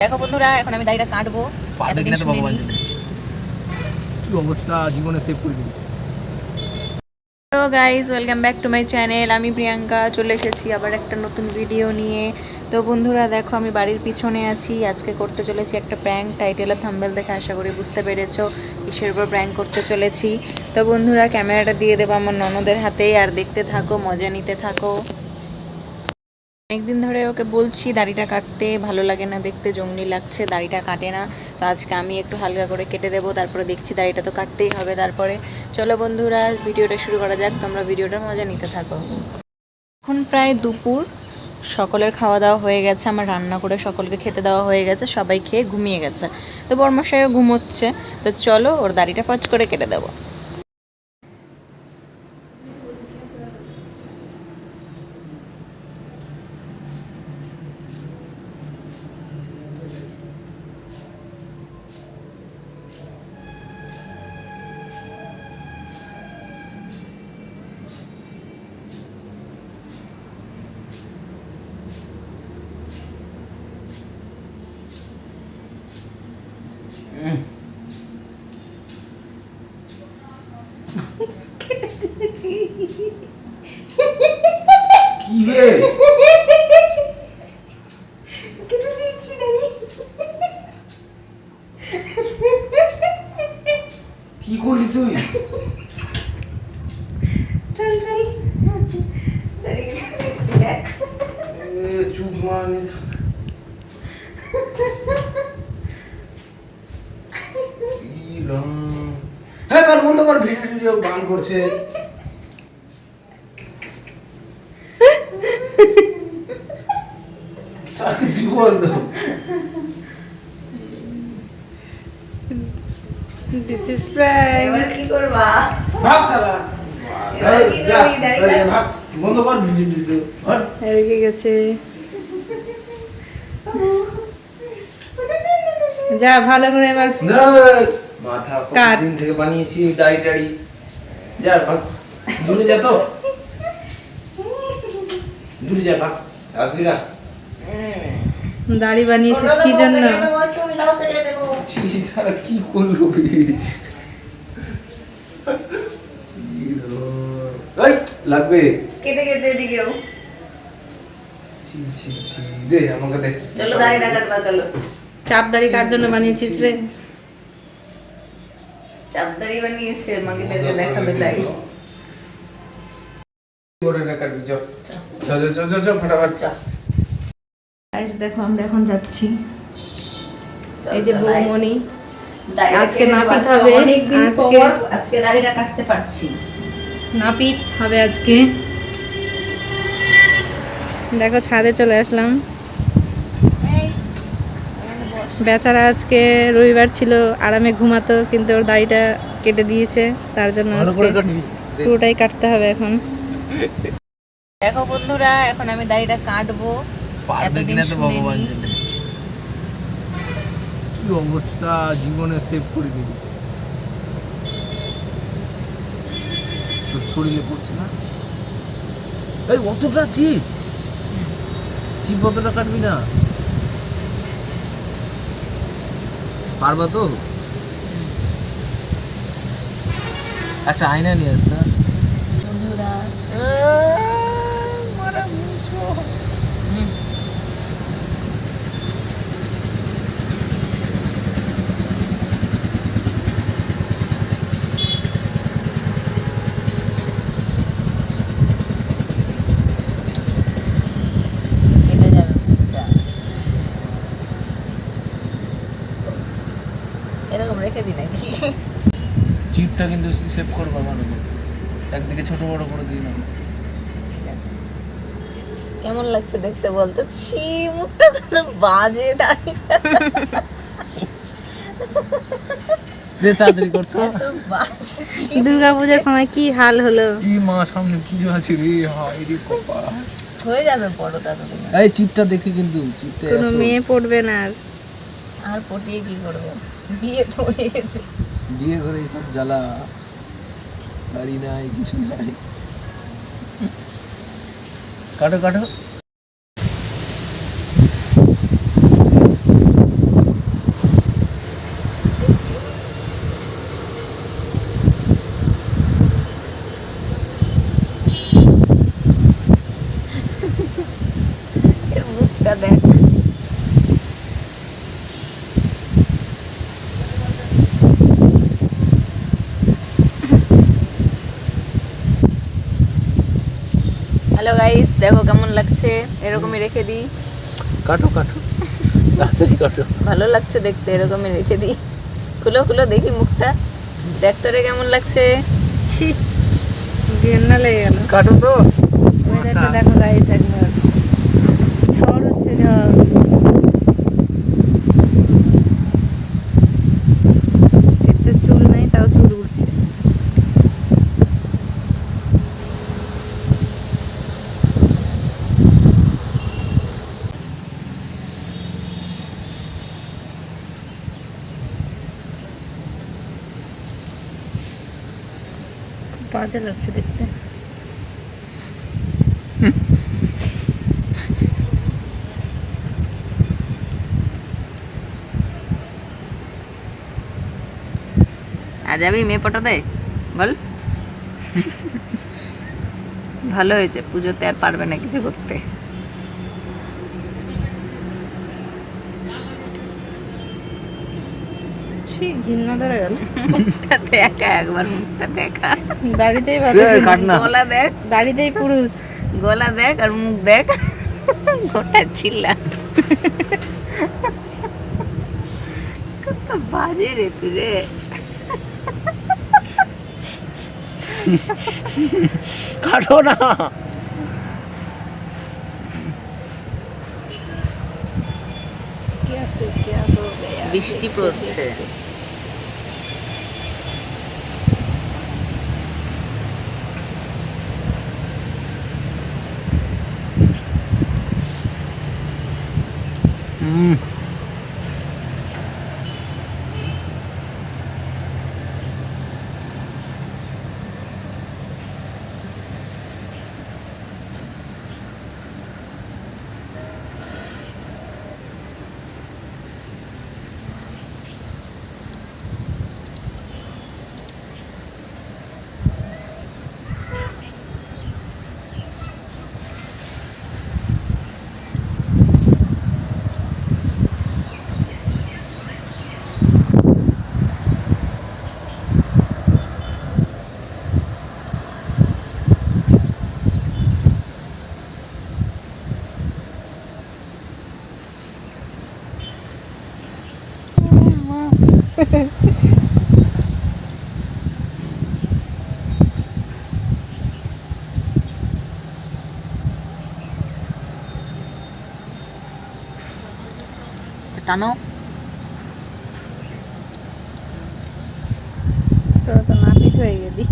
দেখো বন্ধুরা, এখন আমি দাড়িটা কাটবো। পারবে কিনা তো ভগবান জানে। কি অবস্থা, জীবনে সেভ করে দিবি। তো guys, welcome back to my channel. আমি প্রিয়াঙ্কা চলে এসেছি আবার একটা নতুন ভিডিও নিয়ে। তো বন্ধুরা দেখো, আমি বাড়ির পিছনে আছি। আজকে করতে চলেছি একটা প্র্যাঙ্ক। টাইটেল আর থাম্বনেল দেখে আশা করি বুঝতে পেরেছো কিসের উপর প্র্যাঙ্ক করতে চলেছি। তো বন্ধুরা, ক্যামেরাটা দিয়ে দেবো আমার ননদের হাতে, আর দেখতে থাকো, মজা নিতে থাকো। অনেকদিন ধরে ওকে বলছি দাড়িটা কাটতে, ভালো লাগে না, দেখতে জঙ্গলি লাগছে, দাড়িটা কাটে না। তো আজকে আমি একটু হালকা করে কেটে দেবো, তারপরে দেখছি দাড়িটা তো কাটতেই হবে। তারপরে চলো বন্ধুরা, ভিডিওটা শুরু করা যাক। তোমরা ভিডিওটার মজা নিতে থাকো। এখন প্রায় দুপুর, সকলের খাওয়া দাওয়া হয়ে গেছে, আমার রান্না করে সকলকে খেতে দেওয়া হয়ে গেছে, সবাই খেয়ে ঘুমিয়ে গেছে। তো বর্মশাইও ঘুমোচ্ছে। তো চলো ওর দাড়িটা পচ করে কেটে দেবো। কি রে, কেটে দিয়েছি দাড়ি। কি করলি তুই? চল চল, দাড়ি কেটে দিয়েছি, দেখ। চুপ মারানি। হ্যাঁ, বন্ধ কর, ভিডিও গান করছে। This is prank. এবার কি করবা? ভাগ শালা। এবার কি করবি? দাড়ি কাট। ভাগ, বন্ধ কর ভিডিও। হট। হেরে গেছে। যা, ভালো করে এবার মাথা কাট। দিন থেকে বানিয়েছি দাড়ি টাড়ি। যা ভাগ, দূরে যা তো, দূরে যা, ভাগ, আসবি না। দাড়ি বানিয়েছিস কি জন্য? সারা কি করলো লাগবে, কেটে গেছে এদিকেও। দে আমাকে দে। চলো দাড়িটা কাটবা, চলো। চাপ দাড়ি কার জন্য বানিয়েছিস রে? চাপ দাড়ি বানিয়েছে, মাগিদেরকে দেখাবে তাই। গোড়াটা কাটবি, চল চল চল চল চল ফটাফট চল। গাইস দেখো, আমরা এখন যাচ্ছি। এই যে বৌমনি, আজকে নাপিত হবে। আজকে দাড়িটা কাটতে পারছি, নাপিত হবে আজকে। দেখো, ছাদে চলে আসলাম। বেচারা আজকে রবিবার ছিল, আরামে ঘুমাতো, কিন্তু ওর দাড়িটা কেটে দিয়েছে, তার জন্য আজকে পুরোটাই কাটতে হবে এখন। দেখো বন্ধুরা, এখন আমি দাড়িটা কাটবো। পারবে কিনা তো ভগবান জানে। কি অবস্থা, জীবনে সেভ করে দিবি। তোর শরীরে পড়ছে না? এই অতটা চিপ চিপ, অতটা কাটবি না। পারবা তো? একটা আয়না নিয়ে আসতে। বন্ধুরা এরকম রেখে দিই নাকি? চিপটা কিন্তু সেভ করবা ভালো করে, একদিকে ছোট বড় করে দিই না। ঠিক আছে। কেমন লাগছে দেখতে বলতো? ছি, মুখটা কত বাজে দাঁড়িয়ে। তাড়াতাড়ি করতো। দুর্গা পূজার সময় কি হাল হলো। কি মা, সামনে পুজো আছে রে, হায় রে কপাল। হয়ে যাবে বড় দাদা। এই চিপটা দেখে কিন্তু, চিপটা কোনো মেয়ে পড়বে না আর পটিয়ে কি করবে? বিয়ে তো হয়ে গেছে। বিয়ে করে সব জ্বালা, দাড়ি নাই, কিছু নাই। কাটো কাটো। হ্যালো গাইস, দেখো কেমন লাগছে, এরকমই রেখে দিই। কাটো কাটো, তাড়াতাড়ি কাটো। ভালো লাগছে দেখতে, এরকমই রেখে দিই। খুলো খুলো দেখি মুখটা, দেখতে রে কেমন লাগছে। ছি, ঘেন্না লেগে গেল। কাটো তো। ওয়েদারটা দেখো গাইস একবার, ঝড় হচ্ছে ঝড়। এর তো চুল নাই, তাও চুল উঠছে। বাজে লাগছে দেখতে। আর যাবি মেয়ে পটাতে বল। ভালো হয়েছে, পুজোতে আর পারবে না কিছু করতে। ঘৃণা ধরে গেল। মুখটা দেখা একবার, মুখটা দেখা। দাড়িতেই গলা দেখ, দাড়িতেই পুরুষ। গলা দেখ আর মুখ দেখ, গোটা চিল্লা। কত বাজে রে তুই রে। কাটো না। বৃষ্টি পড়ছে। টানো, তোরা তো নাপিত হয়ে গেলি।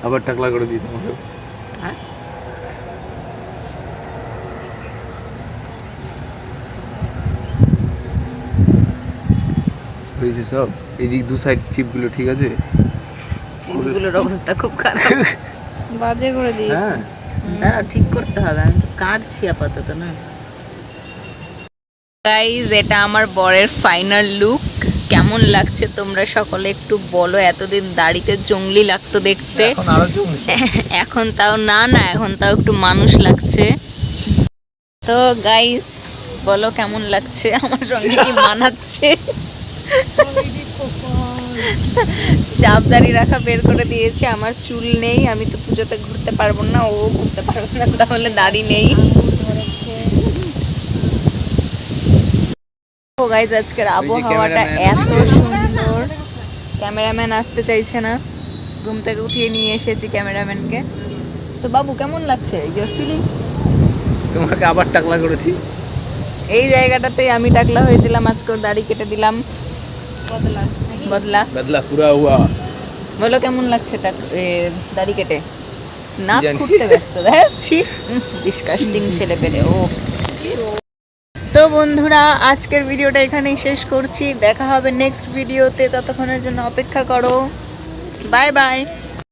আবার টাকলা করে দিই তোমাকে। হ্যাঁ, হয়েছে সব। এদিক দু সাইড চিপগুলো ঠিক আছে, চিপগুলোর অবস্থা খুব খারাপ, বাজে করে দিয়েছে। হ্যাঁ দাঁড়াও, ঠিক করতে হবে, আমি তো কাটছি আপাতত না। গাইজ, এটা আমার বরের ফাইনাল লুক। কেমন লাগছে তোমরা সকলে একটু বলো। এতদিন দাড়িতে জঙ্গলি লাগতো দেখতে, এখন আরো জমছে। এখন তাও না, এখন তাও একটু মানুষ লাগছে। তো গাইজ বলো কেমন লাগছে, আমার সঙ্গে কি মানাচ্ছে। চাপদাড়ি রাখা বের করে দিয়েছি, আমার চুল নেই, আমি তো পুজোতে ঘুরতে পারবো না, ও ঘুরতে পারবে না, তাহলে দাড়ি নেই। ও গাইজ, আজকের আবহাওয়াটা এত সুন্দর। ক্যামেরাম্যান আসতে চাইছে না, ঘুম থেকে উঠিয়ে নিয়ে এসেছি ক্যামেরাম্যানকে। তো বাবু কেমন লাগছে, ইওর ফিলিং? তোমাকে আবার টাকলা করে দিই। এই জায়গাটাতেই আমি টাকলা হয়েছিলাম, আজকে ওর দাড়ি কেটে দিলাম। বদলা বদলা পুরা হুয়া। বলো কেমন লাগছে দাড়ি কেটে? নাক খুঁটতে ব্যস্ত, দেখছি ডিসকাস্টিং ছেলে পেলে। ও তো বন্ধুরা, আজকের ভিডিওটা এখানেই শেষ করছি। দেখা হবে নেক্সট ভিডিওতে, ততক্ষণের জন্য অপেক্ষা করো। Bye bye.